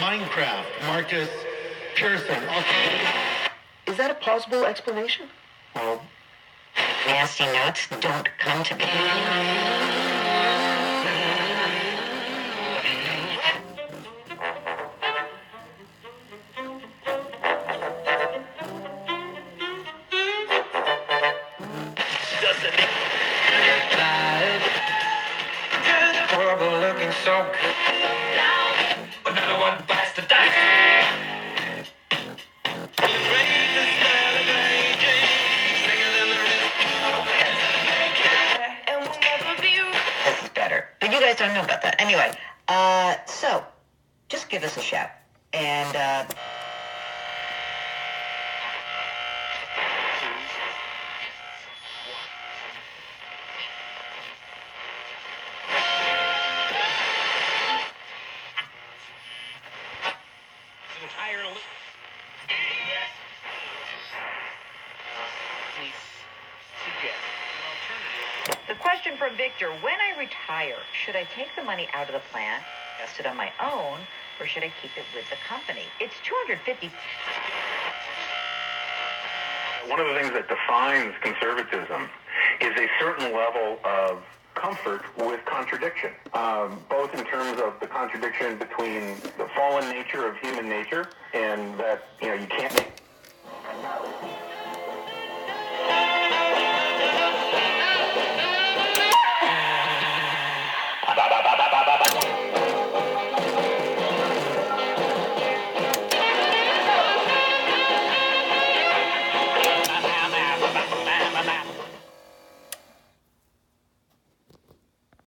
Minecraft, Marcus Pearson. Is that a plausible explanation? Well, nasty notes don't come to me. Looking so good. Another one bites the dust. This is better. But you guys don't know about that. Anyway, so just give us a shout. And the question from Victor, when I retire, should I take the money out of the plan, invest it on my own, or should I keep it with the company? It's $250. One of the things that defines conservatism is a certain level of comfort with contradiction, both in terms of the contradiction between the fallen nature of human nature and that, you can't make...